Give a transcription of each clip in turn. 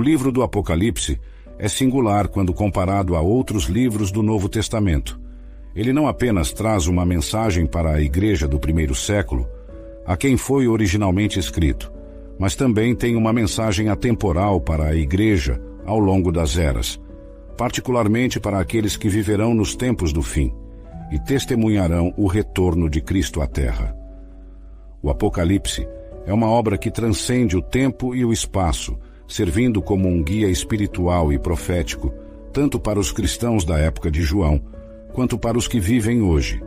livro do Apocalipse é singular quando comparado a outros livros do Novo Testamento. Ele não apenas traz uma mensagem para a igreja do primeiro século, a quem foi originalmente escrito, mas também tem uma mensagem atemporal para a igreja ao longo das eras, particularmente para aqueles que viverão nos tempos do fim e testemunharão o retorno de Cristo à Terra. O Apocalipse é uma obra que transcende o tempo e o espaço, servindo como um guia espiritual e profético, tanto para os cristãos da época de João, quanto para os que vivem hoje.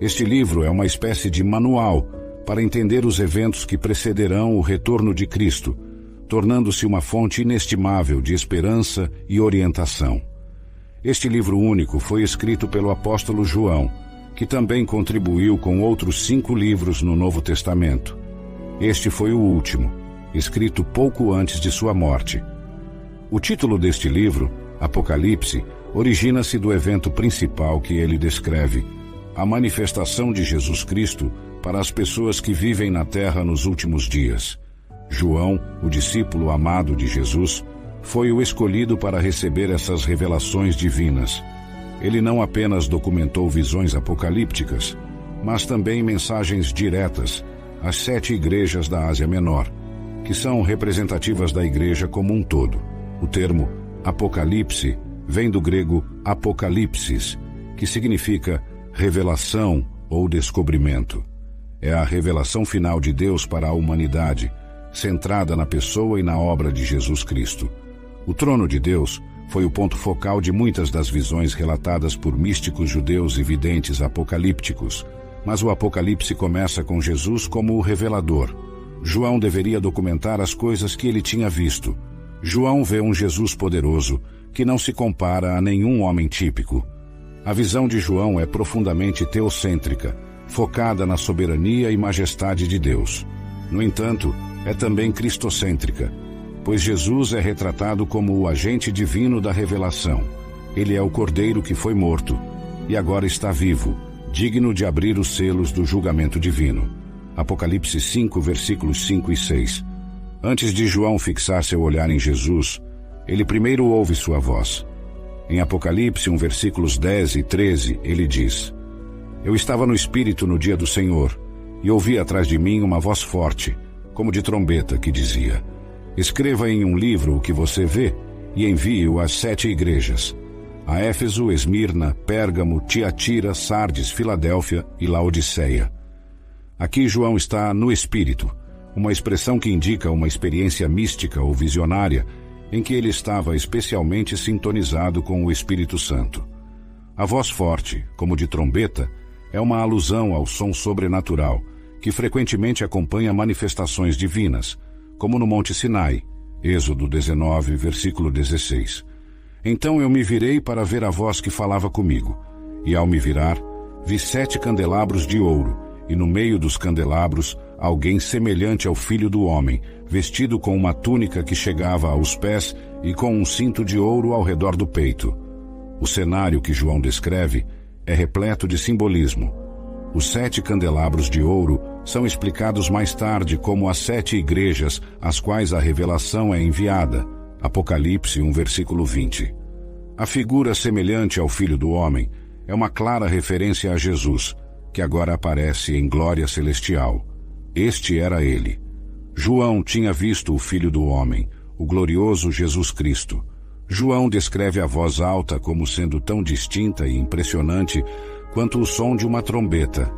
Este livro é uma espécie de manual para entender os eventos que precederão o retorno de Cristo, tornando-se uma fonte inestimável de esperança e orientação. Este livro único foi escrito pelo apóstolo João, que também contribuiu com outros 5 livros no Novo Testamento. Este foi o último, escrito pouco antes de sua morte. O título deste livro, Apocalipse, origina-se do evento principal que ele descreve, a manifestação de Jesus Cristo para as pessoas que vivem na terra nos últimos dias. João, o discípulo amado de Jesus, foi o escolhido para receber essas revelações divinas. Ele não apenas documentou visões apocalípticas, mas também mensagens diretas às 7 igrejas da Ásia Menor, que são representativas da igreja como um todo. O termo Apocalipse vem do grego apocalipsis, que significa revelação ou descobrimento. É a revelação final de Deus para a humanidade, centrada na pessoa e na obra de Jesus Cristo. O trono de Deus foi o ponto focal de muitas das visões relatadas por místicos judeus e videntes apocalípticos, mas o Apocalipse começa com Jesus como o revelador. João deveria documentar as coisas que ele tinha visto. João vê um Jesus poderoso que não se compara a nenhum homem típico. A visão de João é profundamente teocêntrica, focada na soberania e majestade de Deus. No entanto, é também cristocêntrica, pois Jesus é retratado como o agente divino da revelação. Ele é o Cordeiro que foi morto e agora está vivo, digno de abrir os selos do julgamento divino. Apocalipse 5, versículos 5 e 6. Antes de João fixar seu olhar em Jesus, ele primeiro ouve sua voz. Em Apocalipse 1, versículos 10 e 13, ele diz: Eu estava no Espírito no dia do Senhor, e ouvi atrás de mim uma voz forte, como de trombeta, que dizia: Escreva em um livro o que você vê e envie-o às 7 igrejas: a Éfeso, Esmirna, Pérgamo, Tiatira, Sardes, Filadélfia e Laodiceia. Aqui João está no Espírito, uma expressão que indica uma experiência mística ou visionária em que ele estava especialmente sintonizado com o Espírito Santo. A voz forte, como de trombeta, é uma alusão ao som sobrenatural, que frequentemente acompanha manifestações divinas, como no Monte Sinai, Êxodo 19, versículo 16. Então eu me virei para ver a voz que falava comigo, e ao me virar, vi 7 candelabros de ouro, e no meio dos candelabros, alguém semelhante ao Filho do Homem, vestido com uma túnica que chegava aos pés e com um cinto de ouro ao redor do peito. O cenário que João descreve é repleto de simbolismo. Os 7 candelabros de ouro são explicados mais tarde como as 7 igrejas às quais a revelação é enviada. Apocalipse 1, versículo 20. A figura semelhante ao Filho do Homem é uma clara referência a Jesus, que agora aparece em glória celestial. Este era ele. João tinha visto o Filho do Homem, o glorioso Jesus Cristo. João descreve a voz alta como sendo tão distinta e impressionante quanto o som de uma trombeta.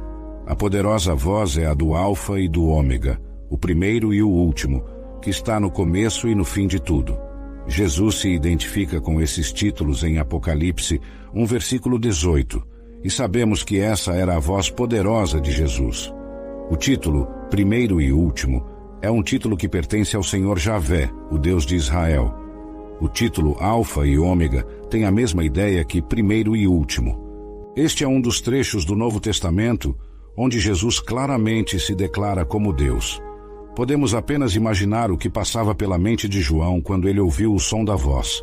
A poderosa voz é a do Alfa e do Ômega, o primeiro e o último, que está no começo e no fim de tudo. Jesus se identifica com esses títulos em Apocalipse 1, versículo 18, e sabemos que essa era a voz poderosa de Jesus. O título, primeiro e último, é um título que pertence ao Senhor Javé, o Deus de Israel. O título Alfa e Ômega tem a mesma ideia que primeiro e último. Este é um dos trechos do Novo Testamento onde Jesus claramente se declara como Deus. Podemos apenas imaginar o que passava pela mente de João quando ele ouviu o som da voz.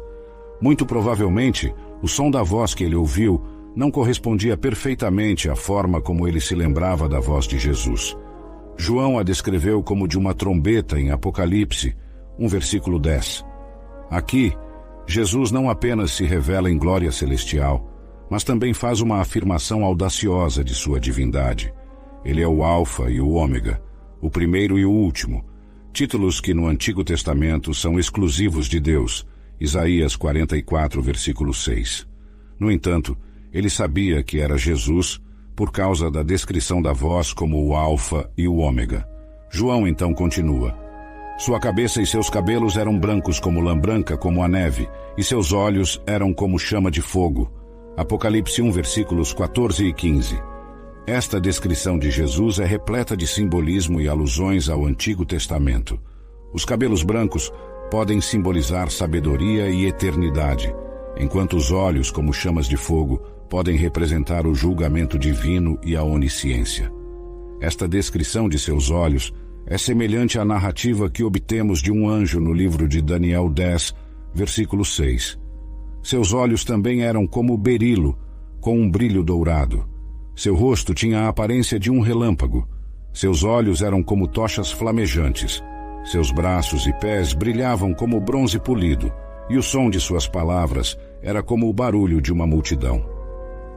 Muito provavelmente, o som da voz que ele ouviu não correspondia perfeitamente à forma como ele se lembrava da voz de Jesus. João a descreveu como de uma trombeta em Apocalipse, 1, versículo 10. Aqui, Jesus não apenas se revela em glória celestial, mas também faz uma afirmação audaciosa de sua divindade. Ele é o Alfa e o Ômega, o primeiro e o último, títulos que no Antigo Testamento são exclusivos de Deus, Isaías 44, versículo 6. No entanto, ele sabia que era Jesus por causa da descrição da voz como o Alfa e o Ômega. João então continua. Sua cabeça e seus cabelos eram brancos como lã branca, como a neve, e seus olhos eram como chama de fogo. Apocalipse 1, versículos 14 e 15. Esta descrição de Jesus é repleta de simbolismo e alusões ao Antigo Testamento. Os cabelos brancos podem simbolizar sabedoria e eternidade, enquanto os olhos, como chamas de fogo, podem representar o julgamento divino e a onisciência. Esta descrição de seus olhos é semelhante à narrativa que obtemos de um anjo no livro de Daniel 10, versículo 6. Seus olhos também eram como berilo, com um brilho dourado. Seu rosto tinha a aparência de um relâmpago. Seus olhos eram como tochas flamejantes. Seus braços e pés brilhavam como bronze polido, e o som de suas palavras era como o barulho de uma multidão.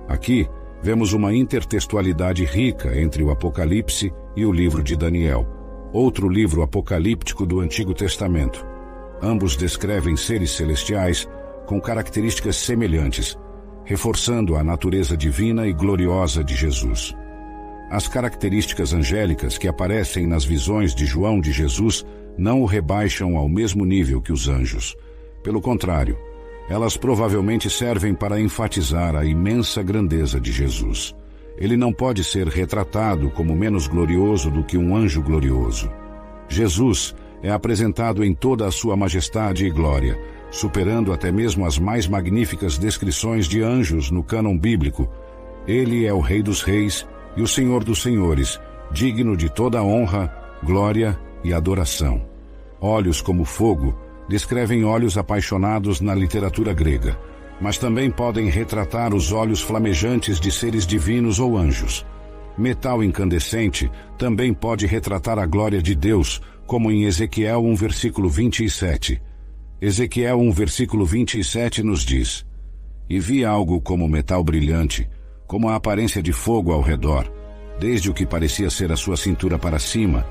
Aqui, vemos uma intertextualidade rica entre o Apocalipse e o livro de Daniel, outro livro apocalíptico do Antigo Testamento. Ambos descrevem seres celestiais com características semelhantes, reforçando a natureza divina e gloriosa de Jesus. As características angélicas que aparecem nas visões de João de Jesus não o rebaixam ao mesmo nível que os anjos. Pelo contrário, elas provavelmente servem para enfatizar a imensa grandeza de Jesus. Ele não pode ser retratado como menos glorioso do que um anjo glorioso. Jesus é apresentado em toda a sua majestade e glória, superando até mesmo as mais magníficas descrições de anjos no cânon bíblico. Ele é o Rei dos Reis e o Senhor dos Senhores, digno de toda honra, glória e adoração. Olhos como fogo descrevem olhos apaixonados na literatura grega, mas também podem retratar os olhos flamejantes de seres divinos ou anjos. Metal incandescente também pode retratar a glória de Deus, como em Ezequiel 1, versículo 27. Ezequiel 1, versículo 27 nos diz: E vi algo como metal brilhante, como a aparência de fogo ao redor, desde o que parecia ser a sua cintura para cima,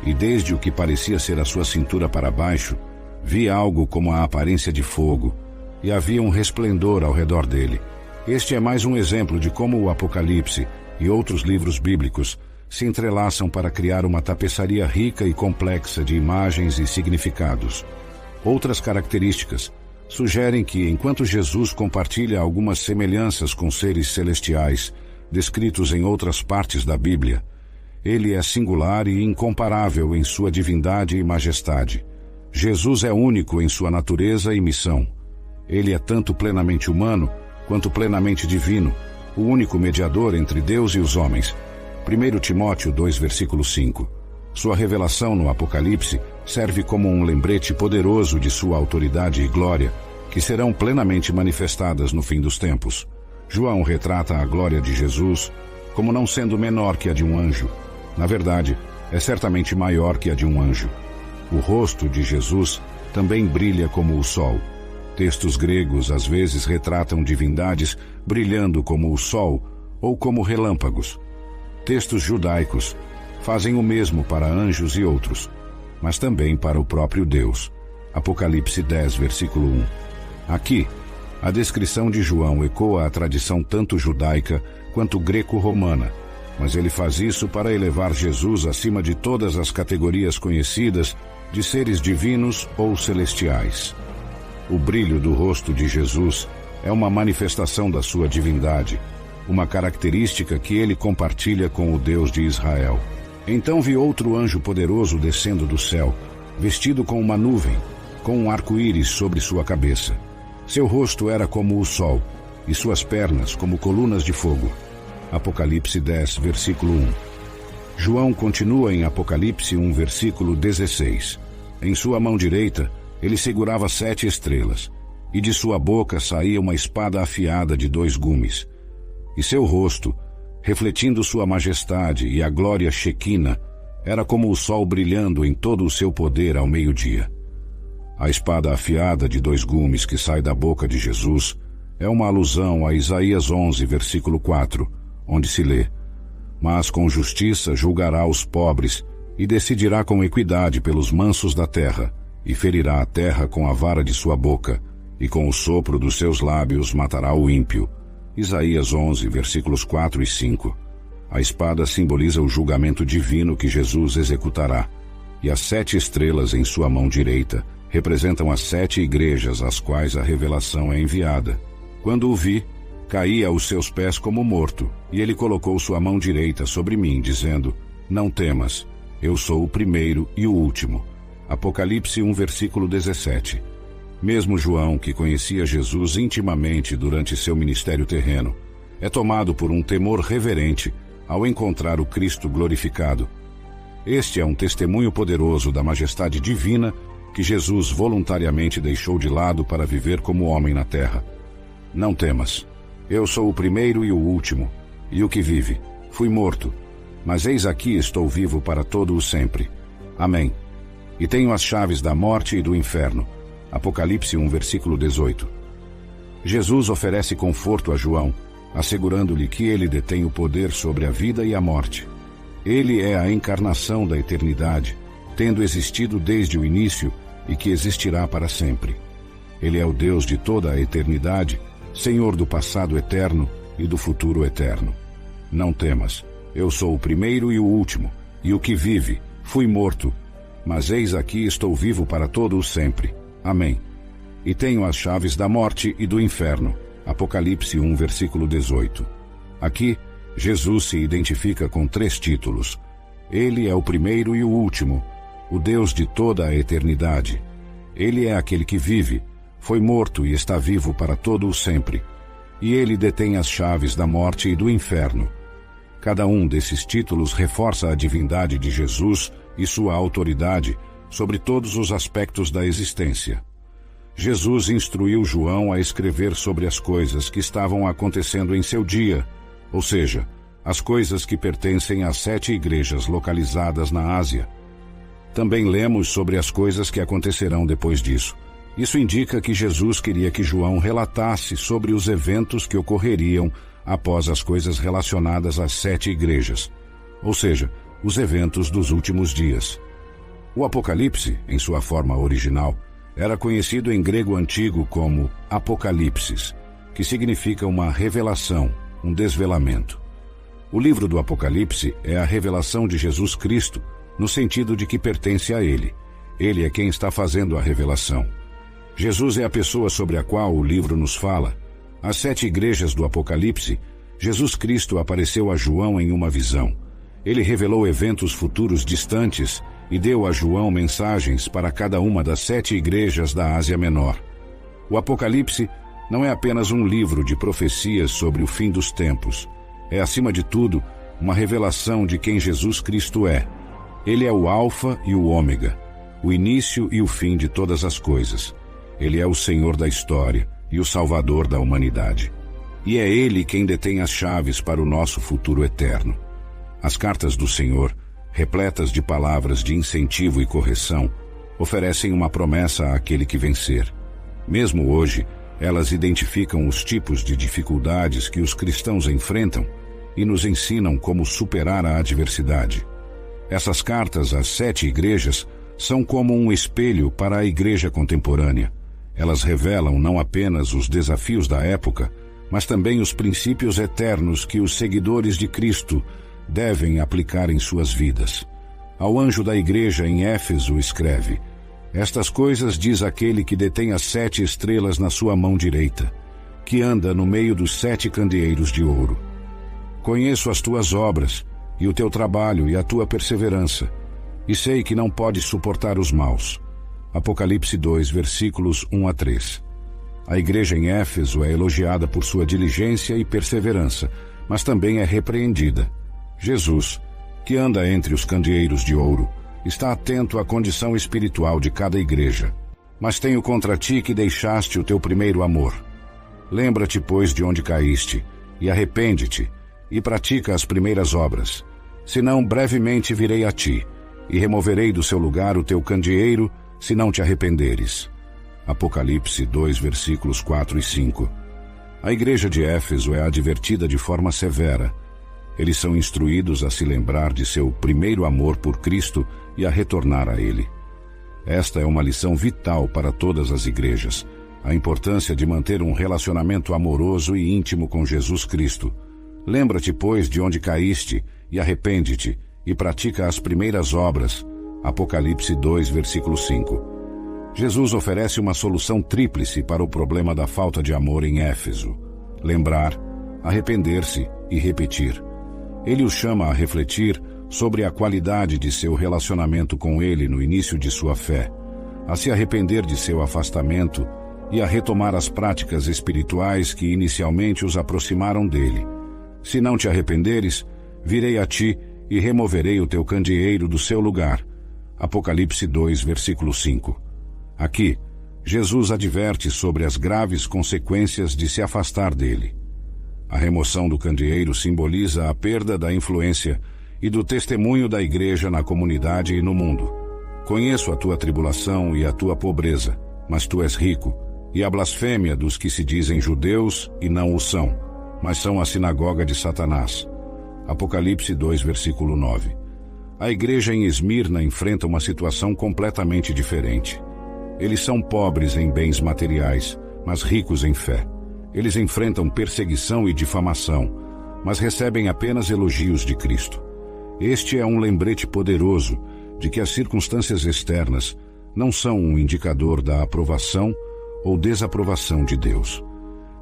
e desde o que parecia ser a sua cintura para baixo, vi algo como a aparência de fogo, e havia um resplendor ao redor dele. Este é mais um exemplo de como o Apocalipse e outros livros bíblicos se entrelaçam para criar uma tapeçaria rica e complexa de imagens e significados. Outras características sugerem que, enquanto Jesus compartilha algumas semelhanças com seres celestiais, descritos em outras partes da Bíblia, ele é singular e incomparável em sua divindade e majestade. Jesus é único em sua natureza e missão. Ele é tanto plenamente humano quanto plenamente divino, o único mediador entre Deus e os homens. 1 Timóteo 2, versículo 5. Sua revelação no Apocalipse serve como um lembrete poderoso de sua autoridade e glória, que serão plenamente manifestadas no fim dos tempos. João retrata a glória de Jesus como não sendo menor que a de um anjo. Na verdade, é certamente maior que a de um anjo. O rosto de Jesus também brilha como o sol. Textos gregos às vezes retratam divindades brilhando como o sol ou como relâmpagos. Textos judaicos fazem o mesmo para anjos e outros, mas também para o próprio Deus. Apocalipse 10, versículo 1. Aqui, a descrição de João ecoa a tradição tanto judaica quanto greco-romana, mas ele faz isso para elevar Jesus acima de todas as categorias conhecidas de seres divinos ou celestiais. O brilho do rosto de Jesus é uma manifestação da sua divindade, uma característica que ele compartilha com o Deus de Israel. Então vi outro anjo poderoso descendo do céu, vestido com uma nuvem, com um arco-íris sobre sua cabeça. Seu rosto era como o sol, e suas pernas como colunas de fogo. Apocalipse 10, versículo 1. João continua em Apocalipse 1, versículo 16. Em sua mão direita, ele segurava 7 estrelas, e de sua boca saía uma espada afiada de 2 gumes. E seu rosto, refletindo sua majestade e a glória Shequina, era como o sol brilhando em todo o seu poder ao meio-dia. A espada afiada de 2 gumes que sai da boca de Jesus é uma alusão a Isaías 11, versículo 4, onde se lê: Mas com justiça julgará os pobres e decidirá com equidade pelos mansos da terra, e ferirá a terra com a vara de sua boca, e com o sopro dos seus lábios matará o ímpio. Isaías 11, versículos 4 e 5. A espada simboliza o julgamento divino que Jesus executará, e as 7 estrelas em sua mão direita representam as 7 igrejas às quais a revelação é enviada. Quando o vi, caí aos seus pés como morto, e ele colocou sua mão direita sobre mim, dizendo: Não temas, eu sou o primeiro e o último. Apocalipse 1, versículo 17. Mesmo João, que conhecia Jesus intimamente durante seu ministério terreno, é tomado por um temor reverente ao encontrar o Cristo glorificado. Este é um testemunho poderoso da majestade divina que Jesus voluntariamente deixou de lado para viver como homem na terra. Não temas, eu sou o primeiro e o último, e o que vive. Fui morto, mas eis aqui estou vivo para todo o sempre. Amém. E tenho as chaves da morte e do inferno. Apocalipse 1, versículo 18. Jesus oferece conforto a João, assegurando-lhe que ele detém o poder sobre a vida e a morte. Ele é a encarnação da eternidade, tendo existido desde o início e que existirá para sempre. Ele é o Deus de toda a eternidade, Senhor do passado eterno e do futuro eterno. Não temas, eu sou o primeiro e o último, e o que vive. Fui morto, mas eis aqui estou vivo para todo o sempre. Amém. E tenho as chaves da morte e do inferno. Apocalipse 1, versículo 18. Aqui, Jesus se identifica com 3 títulos. Ele é o primeiro e o último, o Deus de toda a eternidade. Ele é aquele que vive, foi morto e está vivo para todo o sempre. E ele detém as chaves da morte e do inferno. Cada um desses títulos reforça a divindade de Jesus e sua autoridade sobre todos os aspectos da existência. Jesus instruiu João a escrever sobre as coisas que estavam acontecendo em seu dia, ou seja, as coisas que pertencem às 7 igrejas localizadas na Ásia. Também lemos sobre as coisas que acontecerão depois disso. Isso indica que Jesus queria que João relatasse sobre os eventos que ocorreriam após as coisas relacionadas às 7 igrejas, ou seja, os eventos dos últimos dias. O Apocalipse, em sua forma original, era conhecido em grego antigo como Apocalipsis, que significa uma revelação, um desvelamento. O livro do Apocalipse é a revelação de Jesus Cristo, no sentido de que pertence a Ele. Ele é quem está fazendo a revelação. Jesus é a pessoa sobre a qual o livro nos fala. Às 7 igrejas do Apocalipse, Jesus Cristo apareceu a João em uma visão. Ele revelou eventos futuros distantes e deu a João mensagens para cada uma das 7 igrejas da Ásia Menor. O Apocalipse não é apenas um livro de profecias sobre o fim dos tempos. É, acima de tudo, uma revelação de quem Jesus Cristo é. Ele é o Alfa e o Ômega, o início e o fim de todas as coisas. Ele é o Senhor da história e o Salvador da humanidade. E é Ele quem detém as chaves para o nosso futuro eterno. As cartas do Senhor, repletas de palavras de incentivo e correção, oferecem uma promessa àquele que vencer. Mesmo hoje, elas identificam os tipos de dificuldades que os cristãos enfrentam e nos ensinam como superar a adversidade. Essas cartas às 7 igrejas são como um espelho para a igreja contemporânea. Elas revelam não apenas os desafios da época, mas também os princípios eternos que os seguidores de Cristo devem aplicar em suas vidas. Ao anjo da igreja em Éfeso escreve: Estas coisas diz aquele que detém as 7 estrelas na sua mão direita, que anda no meio dos 7 candeeiros de ouro. Conheço as tuas obras, e o teu trabalho e a tua perseverança, e sei que não podes suportar os maus. Apocalipse 2, versículos 1 a 3. A igreja em Éfeso é elogiada por sua diligência e perseverança, mas também é repreendida. Jesus, que anda entre os candeeiros de ouro, está atento à condição espiritual de cada igreja. Mas tenho contra ti que deixaste o teu primeiro amor. Lembra-te, pois, de onde caíste, e arrepende-te, e pratica as primeiras obras. Senão brevemente virei a ti, e removerei do seu lugar o teu candeeiro, se não te arrependeres. Apocalipse 2, versículos 4 e 5. A igreja de Éfeso é advertida de forma severa. Eles são instruídos a se lembrar de seu primeiro amor por Cristo e a retornar a Ele. Esta é uma lição vital para todas as igrejas, a importância de manter um relacionamento amoroso e íntimo com Jesus Cristo. Lembra-te, pois, de onde caíste, e arrepende-te, e pratica as primeiras obras. Apocalipse 2, versículo 5. Jesus oferece uma solução tríplice para o problema da falta de amor em Éfeso: lembrar, arrepender-se e repetir. Ele os chama a refletir sobre a qualidade de seu relacionamento com Ele no início de sua fé, a se arrepender de seu afastamento e a retomar as práticas espirituais que inicialmente os aproximaram dele. Se não te arrependeres, virei a ti e removerei o teu candeeiro do seu lugar. Apocalipse 2, versículo 5. Aqui, Jesus adverte sobre as graves consequências de se afastar dele. A remoção do candeeiro simboliza a perda da influência e do testemunho da igreja na comunidade e no mundo. Conheço a tua tribulação e a tua pobreza, mas tu és rico, e a blasfêmia dos que se dizem judeus e não o são, mas são a sinagoga de Satanás. Apocalipse 2, versículo 9. A igreja em Esmirna enfrenta uma situação completamente diferente. Eles são pobres em bens materiais, mas ricos em fé. Eles enfrentam perseguição e difamação, mas recebem apenas elogios de Cristo. Este é um lembrete poderoso de que as circunstâncias externas não são um indicador da aprovação ou desaprovação de Deus.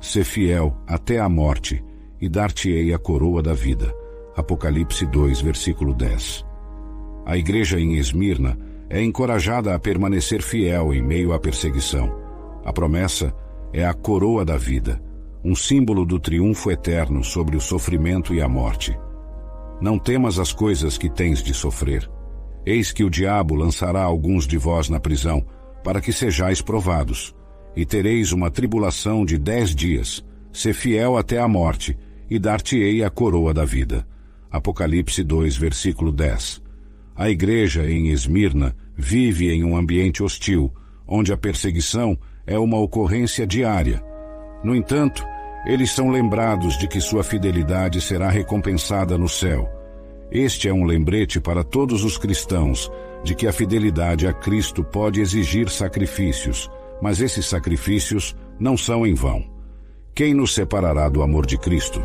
Sê fiel até a morte e dar-te-ei a coroa da vida. Apocalipse 2, versículo 10. A igreja em Esmirna é encorajada a permanecer fiel em meio à perseguição. A promessa é a coroa da vida, um símbolo do triunfo eterno sobre o sofrimento e a morte. Não temas as coisas que tens de sofrer. Eis que o diabo lançará alguns de vós na prisão, para que sejais provados, e tereis uma tribulação de 10 dias. Sê fiel até a morte, e dar-te-ei a coroa da vida. Apocalipse 2, versículo 10. A igreja em Esmirna vive em um ambiente hostil, onde a perseguição é uma ocorrência diária. No entanto, eles são lembrados de que sua fidelidade será recompensada no céu. Este é um lembrete para todos os cristãos de que a fidelidade a Cristo pode exigir sacrifícios, mas esses sacrifícios não são em vão. Quem nos separará do amor de Cristo?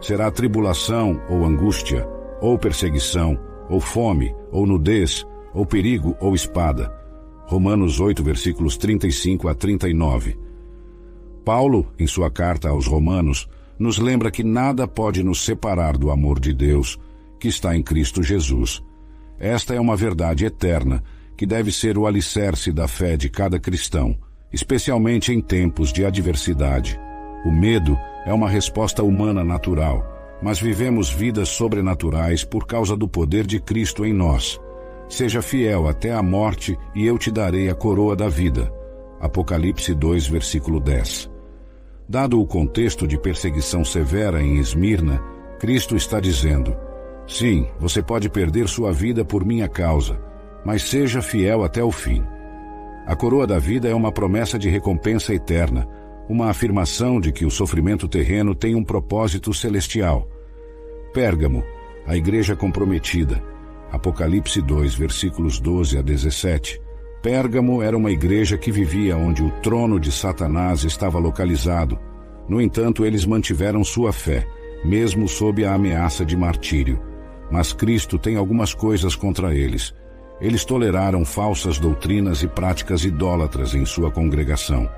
Será tribulação ou angústia, ou perseguição, ou fome, ou nudez, ou perigo, ou espada. Romanos 8, versículos 35 a 39. Paulo, em sua carta aos Romanos, nos lembra que nada pode nos separar do amor de Deus, que está em Cristo Jesus. Esta é uma verdade eterna, que deve ser o alicerce da fé de cada cristão, especialmente em tempos de adversidade. O medo é uma resposta humana natural, mas vivemos vidas sobrenaturais por causa do poder de Cristo em nós. Seja fiel até a morte e eu te darei a coroa da vida. Apocalipse 2, versículo 10. Dado o contexto de perseguição severa em Esmirna, Cristo está dizendo: sim, você pode perder sua vida por minha causa, mas seja fiel até o fim. A coroa da vida é uma promessa de recompensa eterna, uma afirmação de que o sofrimento terreno tem um propósito celestial. Pérgamo, a igreja comprometida. Apocalipse 2, versículos 12 a 17. Pérgamo era uma igreja que vivia onde o trono de Satanás estava localizado. No entanto, eles mantiveram sua fé, mesmo sob a ameaça de martírio. Mas Cristo tem algumas coisas contra eles. Eles toleraram falsas doutrinas e práticas idólatras em sua congregação.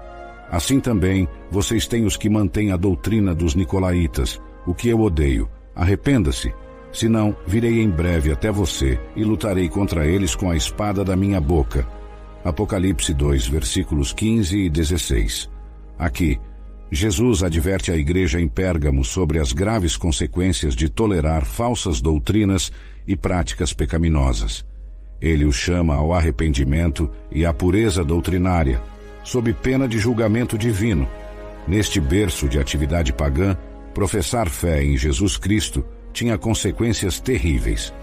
Assim também, vocês têm os que mantêm a doutrina dos nicolaítas, o que eu odeio. Arrependa-se. Senão, virei em breve até você e lutarei contra eles com a espada da minha boca. Apocalipse 2, versículos 15 e 16. Aqui, Jesus adverte a igreja em Pérgamo sobre as graves consequências de tolerar falsas doutrinas e práticas pecaminosas. Ele os chama ao arrependimento e à pureza doutrinária, sob pena de julgamento divino. Neste berço de atividade pagã, professar fé em Jesus Cristo tinha consequências terríveis.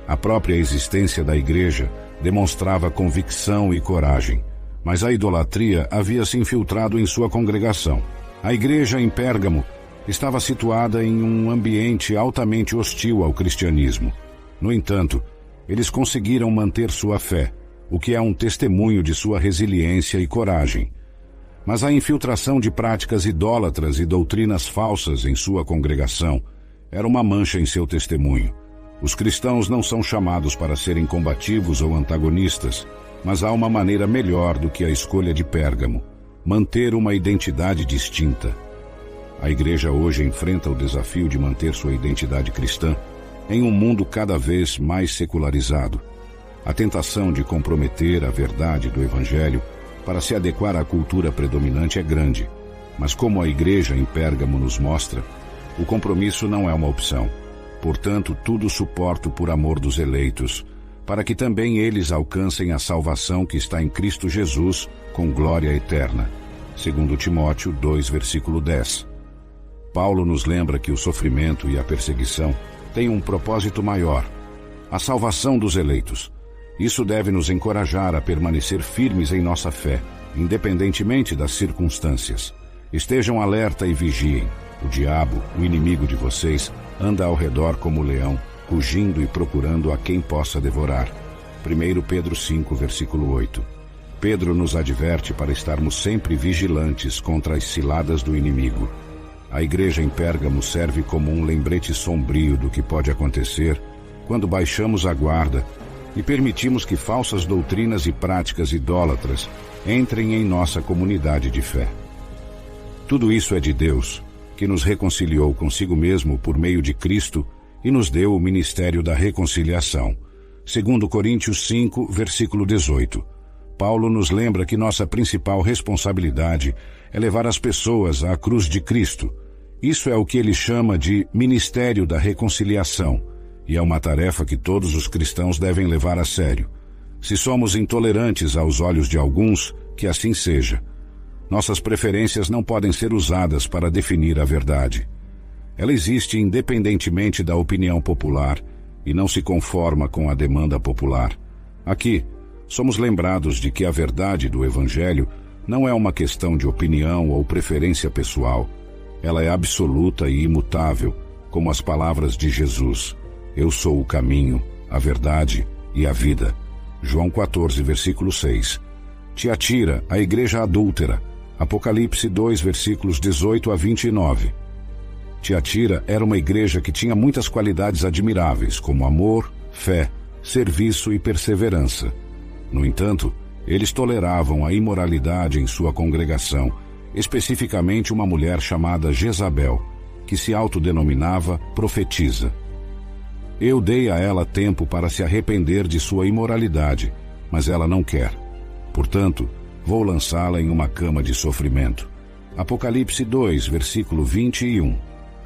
A própria existência da igreja demonstrava convicção e coragem, mas a idolatria havia se infiltrado em sua congregação. A igreja em Pérgamo estava situada em um ambiente altamente hostil ao cristianismo. No entanto, eles conseguiram manter sua fé, o que é um testemunho de sua resiliência e coragem. Mas a infiltração de práticas idólatras e doutrinas falsas em sua congregação era uma mancha em seu testemunho. Os cristãos não são chamados para serem combativos ou antagonistas, mas há uma maneira melhor do que a escolha de Pérgamo: manter uma identidade distinta. A igreja hoje enfrenta o desafio de manter sua identidade cristã em um mundo cada vez mais secularizado. A tentação de comprometer a verdade do Evangelho para se adequar à cultura predominante é grande, mas como a igreja em Pérgamo nos mostra, o compromisso não é uma opção. Portanto, tudo suporto por amor dos eleitos, para que também eles alcancem a salvação que está em Cristo Jesus, com glória eterna. 2 Timóteo 2, versículo 10. Paulo nos lembra que o sofrimento e a perseguição têm um propósito maior: a salvação dos eleitos. Isso deve nos encorajar a permanecer firmes em nossa fé, independentemente das circunstâncias. Estejam alerta e vigiem. O diabo, o inimigo de vocês, anda ao redor como leão, rugindo e procurando a quem possa devorar. 1 Pedro 5, versículo 8. Pedro nos adverte para estarmos sempre vigilantes contra as ciladas do inimigo. A igreja em Pérgamo serve como um lembrete sombrio do que pode acontecer quando baixamos a guarda e permitimos que falsas doutrinas e práticas idólatras entrem em nossa comunidade de fé. Tudo isso é de Deus, que nos reconciliou consigo mesmo por meio de Cristo e nos deu o ministério da reconciliação. 2 Coríntios 5, versículo 18. Paulo nos lembra que nossa principal responsabilidade é levar as pessoas à cruz de Cristo. Isso é o que ele chama de ministério da reconciliação, e é uma tarefa que todos os cristãos devem levar a sério. Se somos intolerantes aos olhos de alguns, que assim seja. Nossas preferências não podem ser usadas para definir a verdade. Ela existe independentemente da opinião popular e não se conforma com a demanda popular. Aqui, somos lembrados de que a verdade do Evangelho não é uma questão de opinião ou preferência pessoal. Ela é absoluta e imutável, como as palavras de Jesus: Eu sou o caminho, a verdade e a vida. João 14, versículo 6. Tiatira, a igreja adúltera. Apocalipse 2, versículos 18 a 29. Tiatira era uma igreja que tinha muitas qualidades admiráveis, como amor, fé, serviço e perseverança. No entanto, eles toleravam a imoralidade em sua congregação, especificamente uma mulher chamada Jezabel, que se autodenominava profetisa. Eu dei a ela tempo para se arrepender de sua imoralidade, mas ela não quer. Portanto, vou lançá-la em uma cama de sofrimento. Apocalipse 2, versículo 21.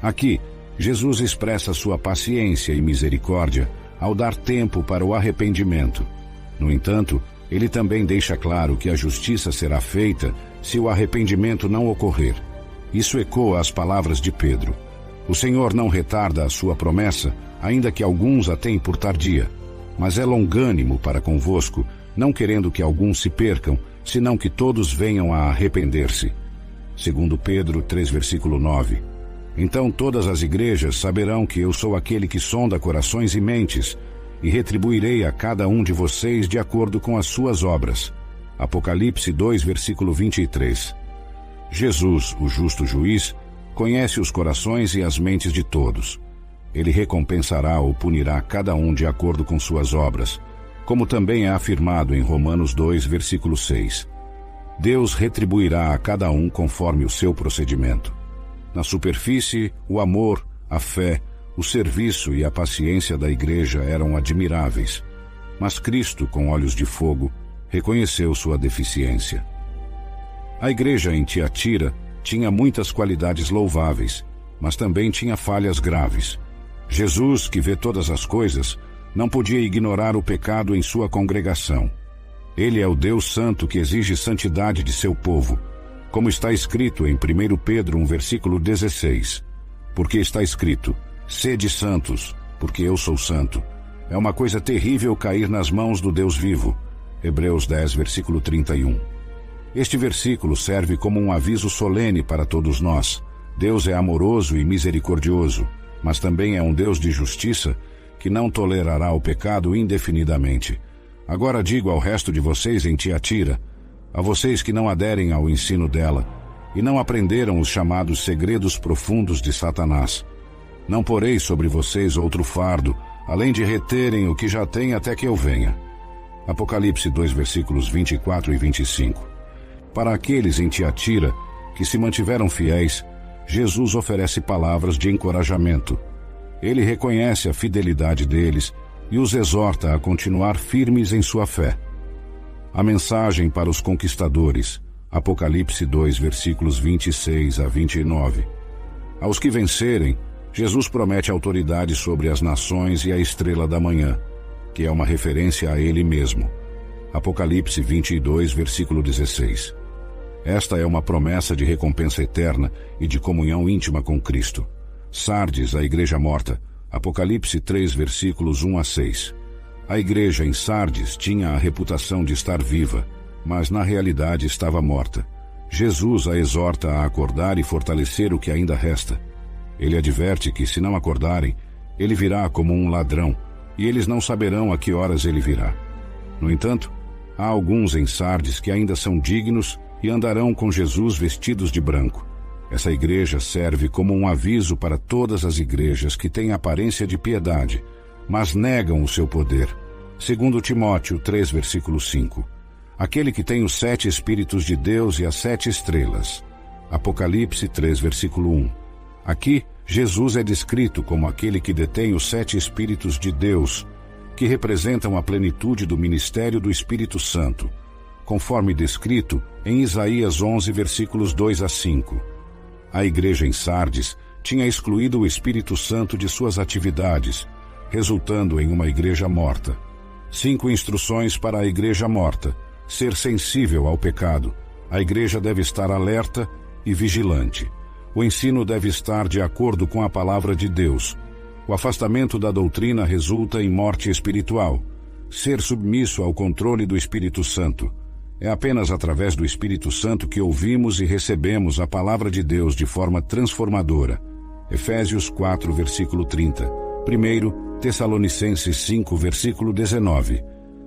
Aqui, Jesus expressa sua paciência e misericórdia ao dar tempo para o arrependimento. No entanto, ele também deixa claro que a justiça será feita se o arrependimento não ocorrer. Isso ecoa as palavras de Pedro: O Senhor não retarda a sua promessa, ainda que alguns a tenham por tardia, mas é longânimo para convosco, não querendo que alguns se percam, senão que todos venham a arrepender-se. 2 Pedro 3, versículo 9. Então todas as igrejas saberão que eu sou aquele que sonda corações e mentes, e retribuirei a cada um de vocês de acordo com as suas obras. Apocalipse 2, versículo 23. Jesus, o justo juiz, conhece os corações e as mentes de todos. Ele recompensará ou punirá cada um de acordo com suas obras, como também é afirmado em Romanos 2, versículo 6. Deus retribuirá a cada um conforme o seu procedimento. Na superfície, o amor, a fé, o serviço e a paciência da igreja eram admiráveis, mas Cristo, com olhos de fogo, reconheceu sua deficiência. A igreja em Tiatira tinha muitas qualidades louváveis, mas também tinha falhas graves. Jesus, que vê todas as coisas, não podia ignorar o pecado em sua congregação. Ele é o Deus Santo que exige santidade de seu povo, como está escrito em 1 Pedro 1, versículo 16. Porque está escrito: Sede santos, porque eu sou santo. É uma coisa terrível cair nas mãos do Deus vivo. Hebreus 10, versículo 31. Este versículo serve como um aviso solene para todos nós. Deus é amoroso e misericordioso, mas também é um Deus de justiça que não tolerará o pecado indefinidamente. Agora digo ao resto de vocês em Tiatira, a vocês que não aderem ao ensino dela e não aprenderam os chamados segredos profundos de Satanás. Não porei sobre vocês outro fardo, além de reterem o que já têm até que eu venha. Apocalipse 2, versículos 24 e 25. Para aqueles em Tiatira que se mantiveram fiéis, Jesus oferece palavras de encorajamento. Ele reconhece a fidelidade deles e os exorta a continuar firmes em sua fé. A mensagem para os conquistadores, Apocalipse 2, versículos 26 a 29. Aos que vencerem, Jesus promete autoridade sobre as nações e a estrela da manhã, que é uma referência a ele mesmo. Apocalipse 22, versículo 16. Esta é uma promessa de recompensa eterna e de comunhão íntima com Cristo. Sardes, a igreja morta, Apocalipse 3, versículos 1 a 6. A igreja em Sardes tinha a reputação de estar viva, mas na realidade estava morta. Jesus a exorta a acordar e fortalecer o que ainda resta. Ele adverte que, se não acordarem, ele virá como um ladrão, e eles não saberão a que horas ele virá. No entanto, há alguns em Sardes que ainda são dignos e andarão com Jesus vestidos de branco. Essa igreja serve como um aviso para todas as igrejas que têm aparência de piedade, mas negam o seu poder. Segundo Timóteo 3, versículo 5. Aquele que tem os 7 Espíritos de Deus e as 7 estrelas. Apocalipse 3, versículo 1. Aqui, Jesus é descrito como aquele que detém os 7 Espíritos de Deus, que representam a plenitude do ministério do Espírito Santo, conforme descrito em Isaías 11, versículos 2 a 5. A igreja em Sardes tinha excluído o Espírito Santo de suas atividades, resultando em uma igreja morta. 5 instruções para a igreja morta: ser sensível ao pecado. A igreja deve estar alerta e vigilante. O ensino deve estar de acordo com a palavra de Deus. O afastamento da doutrina resulta em morte espiritual. Ser submisso ao controle do Espírito Santo. É apenas através do Espírito Santo que ouvimos e recebemos a palavra de Deus de forma transformadora. Efésios 4, versículo 30. 1 Tessalonicenses 5, versículo 19.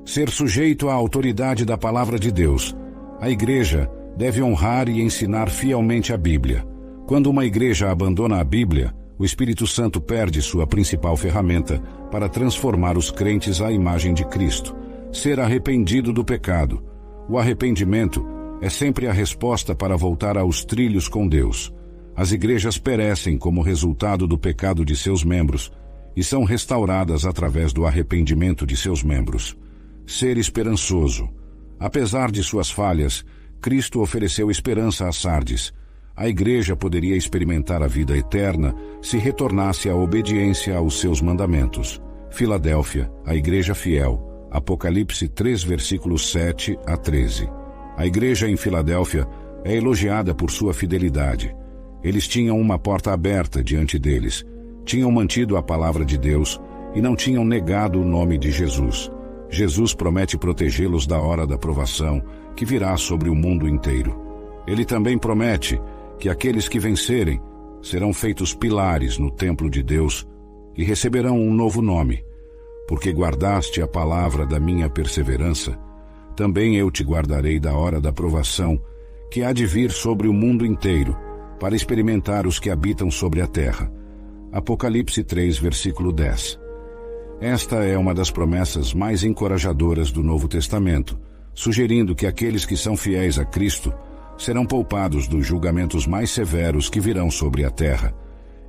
Ser sujeito à autoridade da palavra de Deus. A igreja deve honrar e ensinar fielmente a Bíblia. Quando uma igreja abandona a Bíblia, o Espírito Santo perde sua principal ferramenta para transformar os crentes à imagem de Cristo. Ser arrependido do pecado. O arrependimento é sempre a resposta para voltar aos trilhos com Deus. As igrejas perecem como resultado do pecado de seus membros e são restauradas através do arrependimento de seus membros. Ser esperançoso. Apesar de suas falhas, Cristo ofereceu esperança a Sardes. A igreja poderia experimentar a vida eterna se retornasse à obediência aos seus mandamentos. Filadélfia, a igreja fiel. Apocalipse 3, versículos 7 a 13. A igreja em Filadélfia é elogiada por sua fidelidade. Eles tinham uma porta aberta diante deles, tinham mantido a palavra de Deus e não tinham negado o nome de Jesus. Jesus promete protegê-los da hora da provação, que virá sobre o mundo inteiro. Ele também promete que aqueles que vencerem serão feitos pilares no templo de Deus e receberão um novo nome. Porque guardaste a palavra da minha perseverança, também eu te guardarei da hora da provação, que há de vir sobre o mundo inteiro, para experimentar os que habitam sobre a terra. Apocalipse 3, versículo 10. Esta é uma das promessas mais encorajadoras do Novo Testamento, sugerindo que aqueles que são fiéis a Cristo serão poupados dos julgamentos mais severos que virão sobre a terra.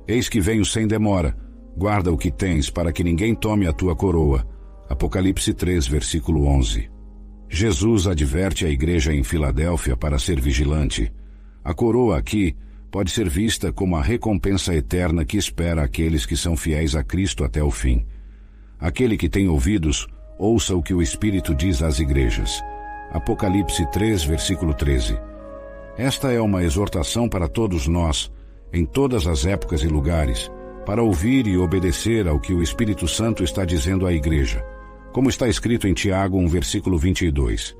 Eis que venho sem demora. Guarda o que tens, para que ninguém tome a tua coroa. Apocalipse 3, versículo 11. Jesus adverte a igreja em Filadélfia para ser vigilante. A coroa aqui pode ser vista como a recompensa eterna que espera aqueles que são fiéis a Cristo até o fim. Aquele que tem ouvidos, ouça o que o Espírito diz às igrejas. Apocalipse 3, versículo 13. Esta é uma exortação para todos nós, em todas as épocas e lugares, para ouvir e obedecer ao que o Espírito Santo está dizendo à igreja. Como está escrito em Tiago 1, versículo 22.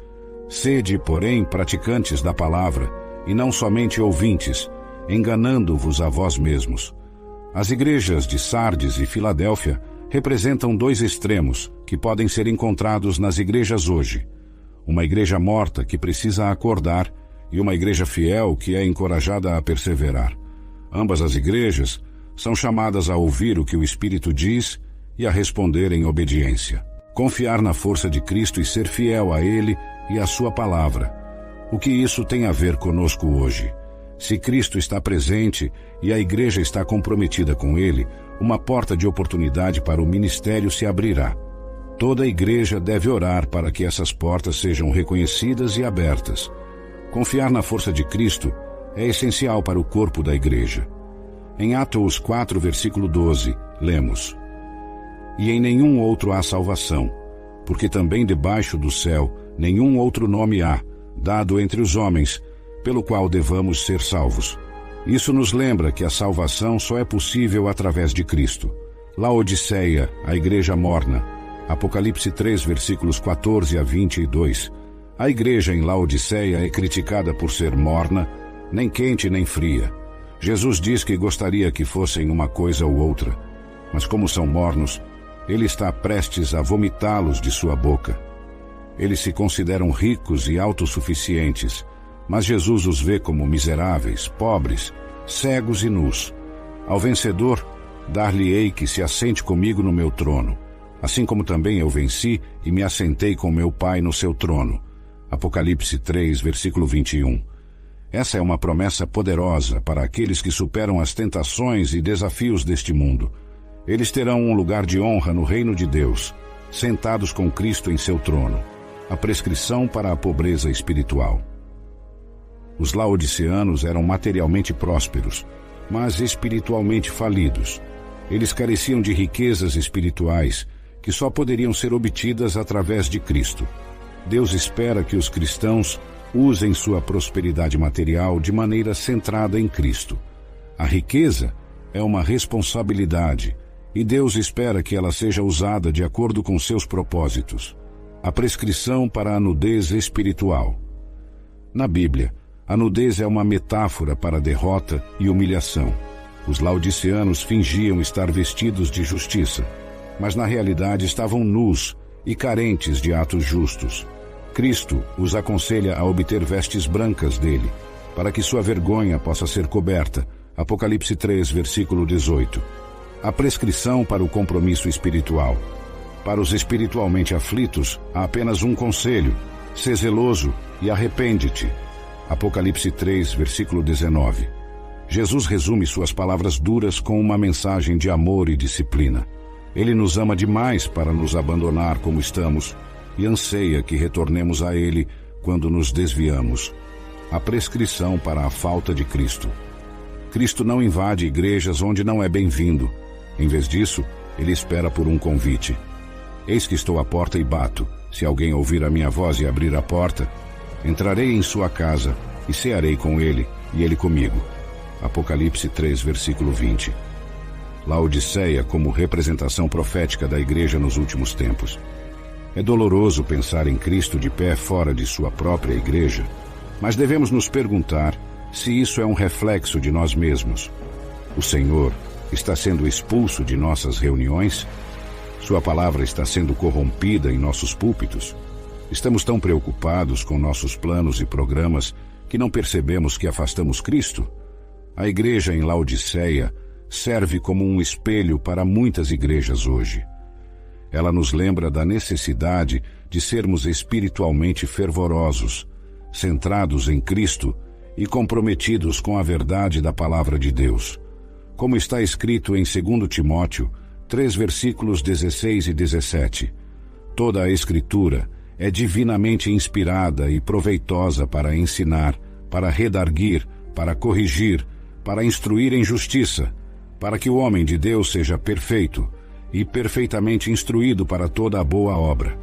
Sede, porém, praticantes da palavra, e não somente ouvintes, enganando-vos a vós mesmos. As igrejas de Sardes e Filadélfia representam dois extremos que podem ser encontrados nas igrejas hoje. Uma igreja morta que precisa acordar e uma igreja fiel que é encorajada a perseverar. Ambas as igrejas são chamadas a ouvir o que o Espírito diz e a responder em obediência. Confiar na força de Cristo e ser fiel a Ele e à sua palavra. O que isso tem a ver conosco hoje? Se Cristo está presente e a igreja está comprometida com Ele, uma porta de oportunidade para o ministério se abrirá. Toda a igreja deve orar para que essas portas sejam reconhecidas e abertas. Confiar na força de Cristo é essencial para o corpo da igreja. Em Atos 4, versículo 12, lemos: E em nenhum outro há salvação, porque também debaixo do céu nenhum outro nome há, dado entre os homens, pelo qual devamos ser salvos. Isso nos lembra que a salvação só é possível através de Cristo. Laodiceia, a igreja morna. Apocalipse 3, versículos 14 a 22. A igreja em Laodiceia é criticada por ser morna, nem quente nem fria. Jesus diz que gostaria que fossem uma coisa ou outra, mas como são mornos, ele está prestes a vomitá-los de sua boca. Eles se consideram ricos e autossuficientes, mas Jesus os vê como miseráveis, pobres, cegos e nus. Ao vencedor, dar-lhe-ei que se assente comigo no meu trono, assim como também eu venci e me assentei com meu Pai no seu trono. Apocalipse 3, versículo 21. Essa é uma promessa poderosa para aqueles que superam as tentações e desafios deste mundo. Eles terão um lugar de honra no reino de Deus, sentados com Cristo em seu trono. A prescrição para a pobreza espiritual. Os laodiceanos eram materialmente prósperos, mas espiritualmente falidos. Eles careciam de riquezas espirituais que só poderiam ser obtidas através de Cristo. Deus espera que os cristãos usem sua prosperidade material de maneira centrada em Cristo. A riqueza é uma responsabilidade e Deus espera que ela seja usada de acordo com seus propósitos. A prescrição para a nudez espiritual. Na Bíblia, a nudez é uma metáfora para derrota e humilhação. Os laodiceanos fingiam estar vestidos de justiça, mas na realidade estavam nus e carentes de atos justos. Cristo os aconselha a obter vestes brancas dele, para que sua vergonha possa ser coberta. Apocalipse 3, versículo 18. A prescrição para o compromisso espiritual. Para os espiritualmente aflitos, há apenas um conselho: sê zeloso e arrepende-te. Apocalipse 3, versículo 19. Jesus resume suas palavras duras com uma mensagem de amor e disciplina. Ele nos ama demais para nos abandonar como estamos e anseia que retornemos a Ele quando nos desviamos. A prescrição para a falta de Cristo. Cristo não invade igrejas onde não é bem-vindo. Em vez disso, Ele espera por um convite. Eis que estou à porta e bato. Se alguém ouvir a minha voz e abrir a porta, entrarei em sua casa e cearei com ele e ele comigo. Apocalipse 3, versículo 20. Laodiceia como representação profética da igreja nos últimos tempos. É doloroso pensar em Cristo de pé fora de sua própria igreja, mas devemos nos perguntar se isso é um reflexo de nós mesmos. O Senhor está sendo expulso de nossas reuniões? Sua palavra está sendo corrompida em nossos púlpitos? Estamos tão preocupados com nossos planos e programas que não percebemos que afastamos Cristo? A igreja em Laodiceia serve como um espelho para muitas igrejas hoje. Ela nos lembra da necessidade de sermos espiritualmente fervorosos, centrados em Cristo e comprometidos com a verdade da palavra de Deus. Como está escrito em 2 Timóteo 3, versículos 16 e 17. Toda a Escritura é divinamente inspirada e proveitosa para ensinar, para redarguir, para corrigir, para instruir em justiça, para que o homem de Deus seja perfeito e perfeitamente instruído para toda a boa obra.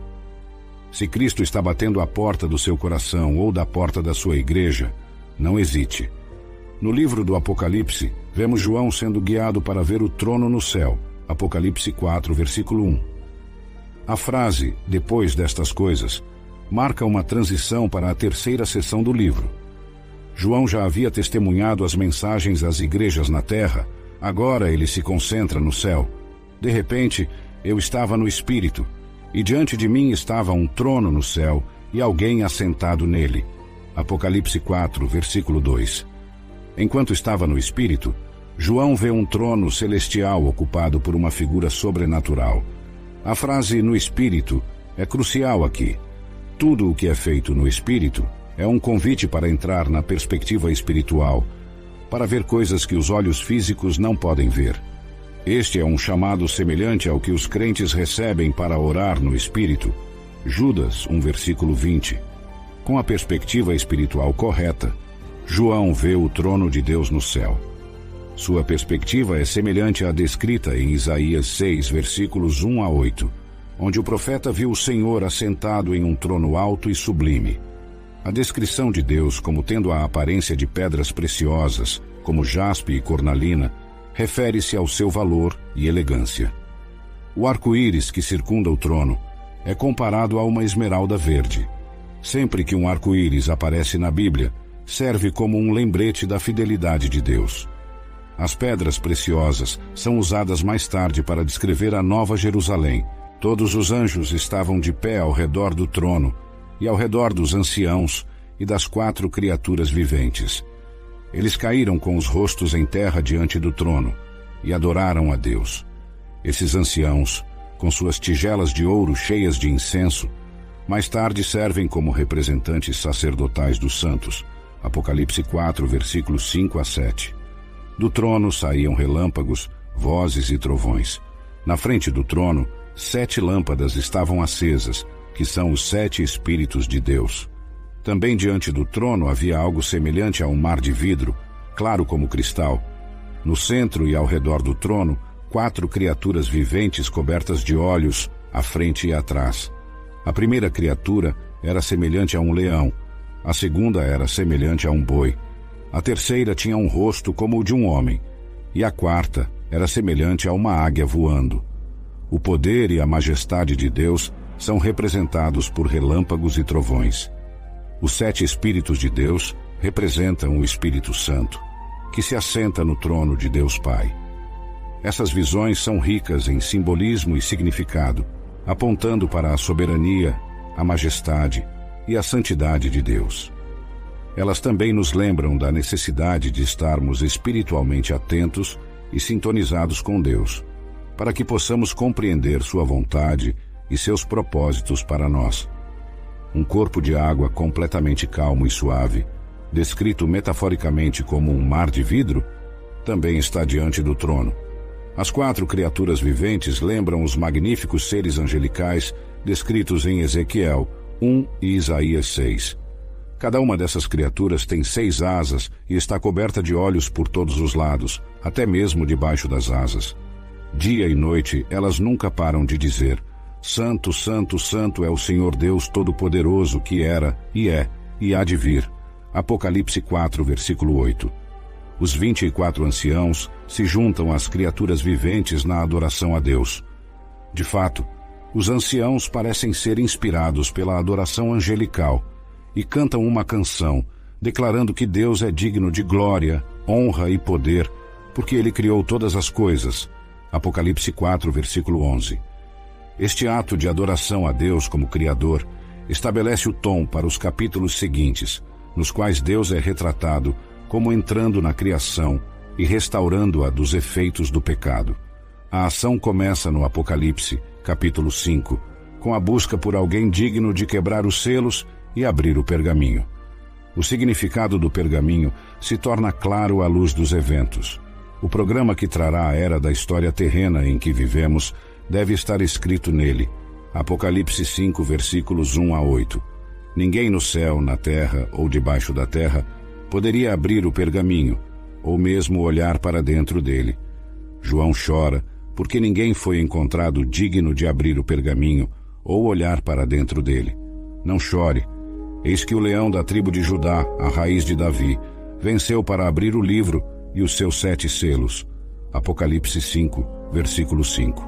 Se Cristo está batendo à porta do seu coração ou da porta da sua igreja, não hesite. No livro do Apocalipse, Vemos João sendo guiado para ver o trono no céu. Apocalipse 4, versículo 1. A frase, depois destas coisas, marca uma transição para a terceira seção do livro. João já havia testemunhado as mensagens às igrejas na terra, agora ele se concentra no céu. De repente, eu estava no Espírito, e diante de mim estava um trono no céu e alguém assentado nele. Apocalipse 4, versículo 2. Enquanto estava no Espírito, João vê um trono celestial ocupado por uma figura sobrenatural. A frase "no Espírito" é crucial aqui. Tudo o que é feito no Espírito é um convite para entrar na perspectiva espiritual, para ver coisas que os olhos físicos não podem ver. Este é um chamado semelhante ao que os crentes recebem para orar no Espírito. Judas 1, versículo 20. Com a perspectiva espiritual correta, João vê o trono de Deus no céu. Sua perspectiva é semelhante à descrita em Isaías 6, versículos 1 a 8, onde o profeta viu o Senhor assentado em um trono alto e sublime. A descrição de Deus como tendo a aparência de pedras preciosas, como jaspe e cornalina, refere-se ao seu valor e elegância. O arco-íris que circunda o trono é comparado a uma esmeralda verde. Sempre que um arco-íris aparece na Bíblia, serve como um lembrete da fidelidade de Deus. As pedras preciosas são usadas mais tarde para descrever a Nova Jerusalém. Todos os anjos estavam de pé ao redor do trono e ao redor dos anciãos e das 4 criaturas viventes. Eles caíram com os rostos em terra diante do trono e adoraram a Deus. Esses anciãos, com suas tigelas de ouro cheias de incenso, mais tarde servem como representantes sacerdotais dos santos. Apocalipse 4, versículos 5 a 7. Do trono saíam relâmpagos, vozes e trovões. Na frente do trono, 7 lâmpadas estavam acesas, que são os 7 Espíritos de Deus. Também diante do trono havia algo semelhante a um mar de vidro, claro como cristal. No centro e ao redor do trono, 4 criaturas viventes cobertas de olhos, à frente e atrás. A primeira criatura era semelhante a um leão, a segunda era semelhante a um boi. A terceira tinha um rosto como o de um homem, e a quarta era semelhante a uma águia voando. O poder e a majestade de Deus são representados por relâmpagos e trovões. Os 7 Espíritos de Deus representam o Espírito Santo, que se assenta no trono de Deus Pai. Essas visões são ricas em simbolismo e significado, apontando para a soberania, a majestade e a santidade de Deus. Elas também nos lembram da necessidade de estarmos espiritualmente atentos e sintonizados com Deus, para que possamos compreender sua vontade e seus propósitos para nós. Um corpo de água completamente calmo e suave, descrito metaforicamente como um mar de vidro, também está diante do trono. As 4 criaturas viventes lembram os magníficos seres angelicais descritos em Ezequiel 1 e Isaías 6. Cada uma dessas criaturas tem 6 asas e está coberta de olhos por todos os lados, até mesmo debaixo das asas. Dia e noite elas nunca param de dizer: Santo, Santo, Santo é o Senhor Deus Todo-Poderoso, que era, e é, e há de vir. Apocalipse 4, versículo 8. Os 24 anciãos se juntam às criaturas viventes na adoração a Deus. De fato, os anciãos parecem ser inspirados pela adoração angelical e cantam uma canção, declarando que Deus é digno de glória, honra e poder, porque Ele criou todas as coisas. Apocalipse 4, versículo 11. Este ato de adoração a Deus como Criador estabelece o tom para os capítulos seguintes, nos quais Deus é retratado como entrando na criação e restaurando-a dos efeitos do pecado. A ação começa no Apocalipse, capítulo 5, com a busca por alguém digno de quebrar os selos e abrir o pergaminho. O significado do pergaminho se torna claro à luz dos eventos. O programa que trará a era da história terrena em que vivemos deve estar escrito nele. Apocalipse 5, versículos 1 a 8. Ninguém no céu, na terra ou debaixo da terra poderia abrir o pergaminho, ou mesmo olhar para dentro dele. João chora porque ninguém foi encontrado digno de abrir o pergaminho ou olhar para dentro dele. Não chore. Eis que o leão da tribo de Judá, a raiz de Davi, venceu para abrir o livro e os seus 7 selos. Apocalipse 5, versículo 5.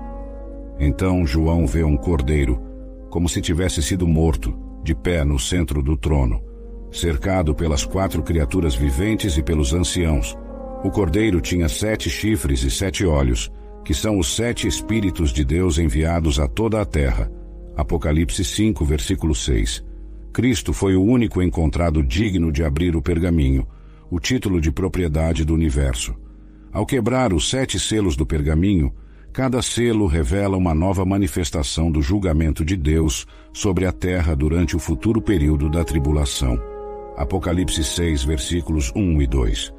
Então João vê um cordeiro, como se tivesse sido morto, de pé no centro do trono, cercado pelas 4 criaturas viventes e pelos anciãos. O cordeiro tinha 7 chifres e 7 olhos, que são os 7 Espíritos de Deus enviados a toda a terra. Apocalipse 5, versículo 6. Cristo foi o único encontrado digno de abrir o pergaminho, o título de propriedade do universo. Ao quebrar os 7 selos do pergaminho, cada selo revela uma nova manifestação do julgamento de Deus sobre a terra durante o futuro período da tribulação. Apocalipse 6, versículos 1 e 2.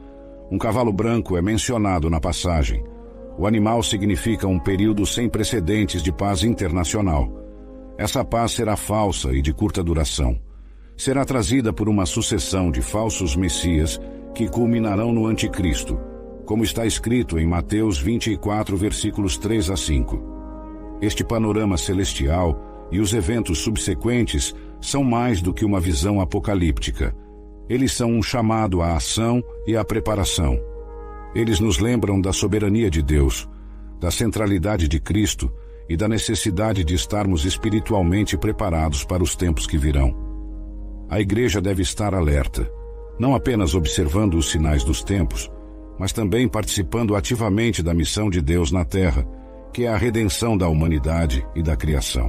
Um cavalo branco é mencionado na passagem. O animal significa um período sem precedentes de paz internacional. Essa paz será falsa e de curta duração. Será trazida por uma sucessão de falsos messias que culminarão no anticristo, como está escrito em Mateus 24, versículos 3 a 5. Este panorama celestial e os eventos subsequentes são mais do que uma visão apocalíptica. Eles são um chamado à ação e à preparação. Eles nos lembram da soberania de Deus, da centralidade de Cristo e da necessidade de estarmos espiritualmente preparados para os tempos que virão. A igreja deve estar alerta, não apenas observando os sinais dos tempos, mas também participando ativamente da missão de Deus na terra, que é a redenção da humanidade e da criação.